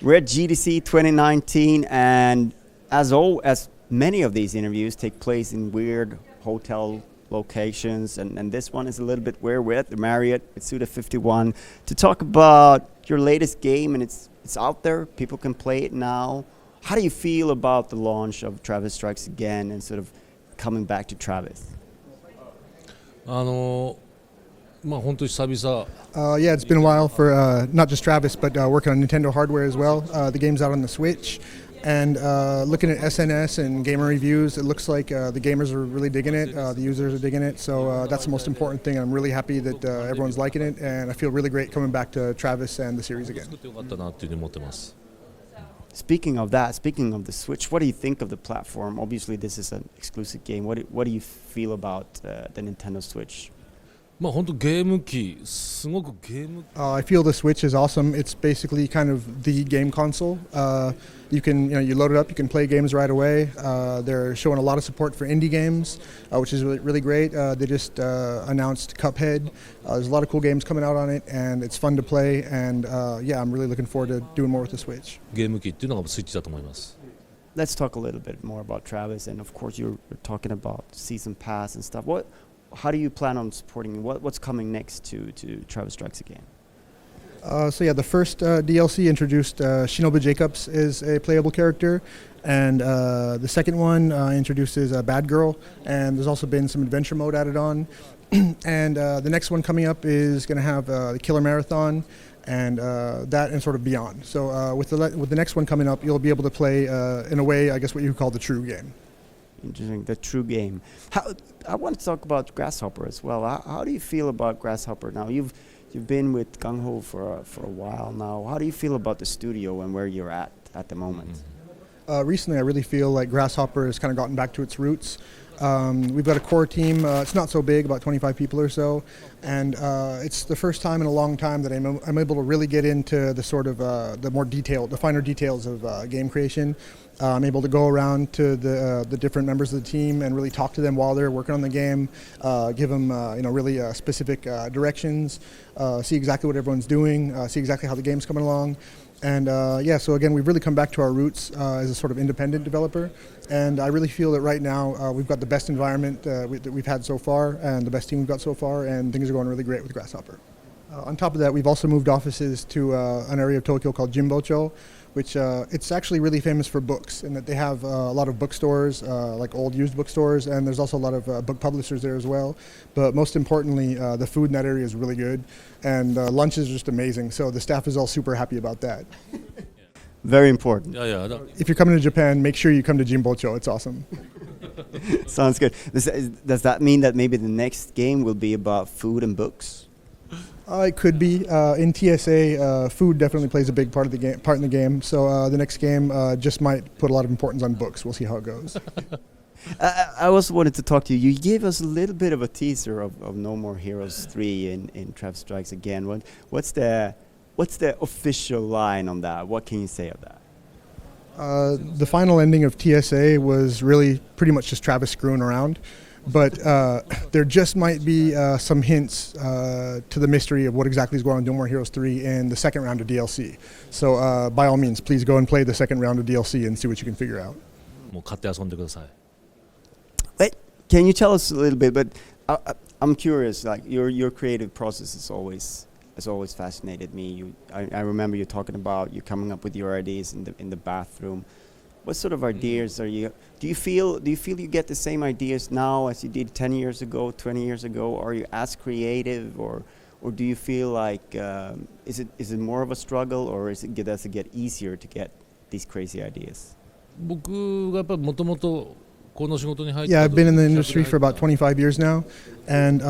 We're at GDC 2019, and as many of these interviews take place in weird hotel locations, and this one is a little bit weird. We're at the Marriott with Suda51 to talk about your latest game, and it's out there. People can play it now. How do you feel about the launch of Travis Strikes Again and sort of coming back to Travis? 本当に久々 Yeah, it's been a while for not just Travis, but working on Nintendo hardware as well. The game's out on the Switch, and looking at SNS and gamer reviews, it looks like the gamers are really digging it, the users are digging it, so that's the most important thing. I'm really happy that everyone's liking it, and I feel really great coming back to Travis and the series again. 作ってよかったなっていうふうに思ってます。 Speaking of that, speaking of the Switch, what do you think of the platform? Obviously, this is an exclusive game. What do you feel about the Nintendo Switch? 本当ゲーム機すごくゲーム I feel the Switch is awesome. It's basically kind of the game console. You can, you load it up, you can play games right away. They're showing a lot of support for indie games, which is really great. They just announced Cuphead. There's a lot of cool games coming out on it, and it's fun to play. And yeah, I'm really looking forward to doing more with the Switch. ゲーム機っていうのがスイッチだと思います。 Let's talk a little bit more about Travis, and of course, you're talking about season pass and stuff. How do you plan on supporting? What's coming next to Travis Strikes Again? So yeah, the first DLC introduced Shinobu Jacobs as a playable character, and the second one introduces a Bad Girl, and there's also been some adventure mode added on. And the next one coming up is going to have the Killer Marathon, and that and sort of beyond. So with the next one coming up, you'll be able to play in a way, I guess, what you would call the true game. Interesting, the true game. I want to talk about Grasshopper as well. How do you feel about Grasshopper now? You've been with Gung Ho for a while now. How do you feel about the studio and where you're at the moment? Recently, I really feel like Grasshopper has kind of gotten back to its roots. We've got a core team. It's not so big, about 25 people or so, and it's the first time in a long time that I'm able to really get into the sort of the finer details of game creation. I'm able to go around to the different members of the team and really talk to them while they're working on the game, give them really specific directions, see exactly what everyone's doing, see exactly how the game's coming along. And yeah, so again, we've really come back to our roots as a sort of independent developer. And I really feel that right now we've got the best environment that we've had so far, and the best team we've got so far, and things are going really great with Grasshopper. On top of that, we've also moved offices to an area of Tokyo called Jimbocho, which it's actually really famous for books, in that they have a lot of bookstores, like old used bookstores, and there's also a lot of book publishers there as well. But most importantly, the food in that area is really good, and lunch is just amazing, so the staff is all super happy about that. Very important. If you're coming to Japan, make sure you come to Jimbocho. It's awesome. Sounds good. Does that mean that maybe the next game will be about food and books? It could be. In TSA, food definitely plays a big part in the game. So the next game just might put a lot of importance on books. We'll see how it goes. I also wanted to talk to you. You gave us a little bit of a teaser of No More Heroes 3 in Travis Strikes Again. What's the official line on that? What can you say of that? The final ending of TSA was really pretty much just Travis screwing around. But there just might be some hints to the mystery of what exactly is going on in No More Heroes 3 in the second round of DLC. So by all means, please go and play the second round of DLC and see what you can figure out. もう買って遊んでください。 Wait, can you tell us a little bit? But I'm curious. Like your creative process has always fascinated me. I remember you talking about you coming up with your ideas in the bathroom. What sort of ideas are you? Do you feel you get the same ideas now as you did 10 years ago, 20 years ago? Are you as creative, or do you feel like is it more of a struggle, or does it get easier to get these crazy ideas? 僕がやっぱりもともとこの仕事に入った Yeah, I've been in the industry for about 25 years now, and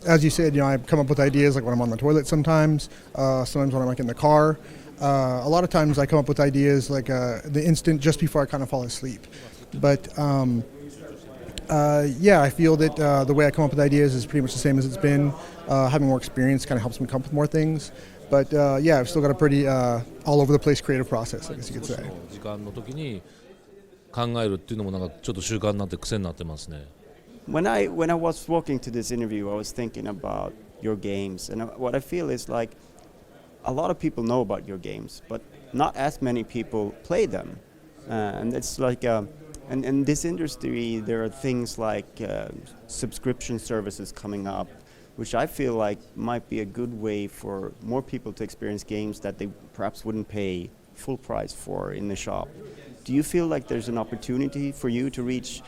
as you said, I come up with ideas like when I'm on the toilet sometimes when I'm like in the car. A lot of times I come up with ideas like the instant just before I kind of fall asleep. But yeah, I feel that the way I come up with ideas is pretty much the same as it's been. Having more experience kind of helps me come up with more things. But yeah, I've still got a pretty all over the place creative process, I guess you could say. 時間の時に考えるっていうのもなんかちょっと習慣になって癖になってますね。 When I was walking to this interview, I was thinking about your games, and what I feel is like a lot of people know about your games, but not as many people play them. And it's like, and in this industry, there are things like subscription services coming up, which I feel like might be a good way for more people to experience games that they perhaps wouldn't pay full price for in the shop. Do you feel like there's an opportunity for you to reach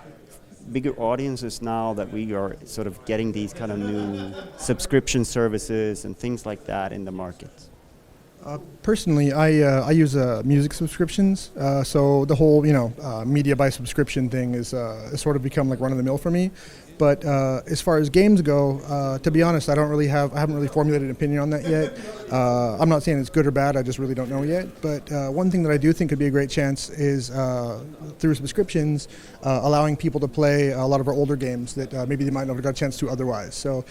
bigger audiences now that we are sort of getting these kind of new subscription services and things like that in the market? Personally, I use music subscriptions, so the whole media by subscription thing is sort of become like run of the mill for me. But as far as games go, to be honest, I haven't really formulated an opinion on that yet. I'm not saying it's good or bad, I just really don't know yet. But one thing that I do think could be a great chance is through subscriptions, allowing people to play a lot of our older games that maybe they might not have got a chance to otherwise. So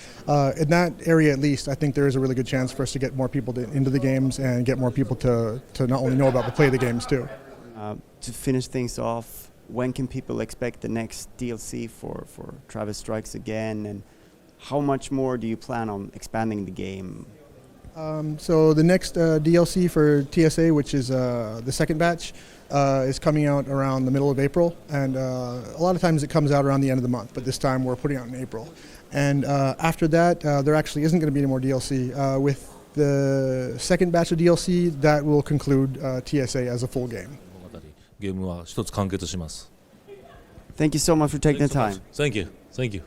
in that area at least, I think there is a really good chance for us to get more people into the games and get more people to not only know about but play the games too. To finish things off, when can people expect the next DLC for Travis Strikes Again, and how much more do you plan on expanding the game? So the next DLC for TSA, which is the second batch, is coming out around the middle of April, and a lot of times it comes out around the end of the month, but this time we're putting it out in April. And after that, there actually isn't going to be any more DLC. With the second batch of DLC, that will conclude TSA as a full game. ゲームは一つ完結します。 Thank you so much for taking the time. Thank you. Thank you.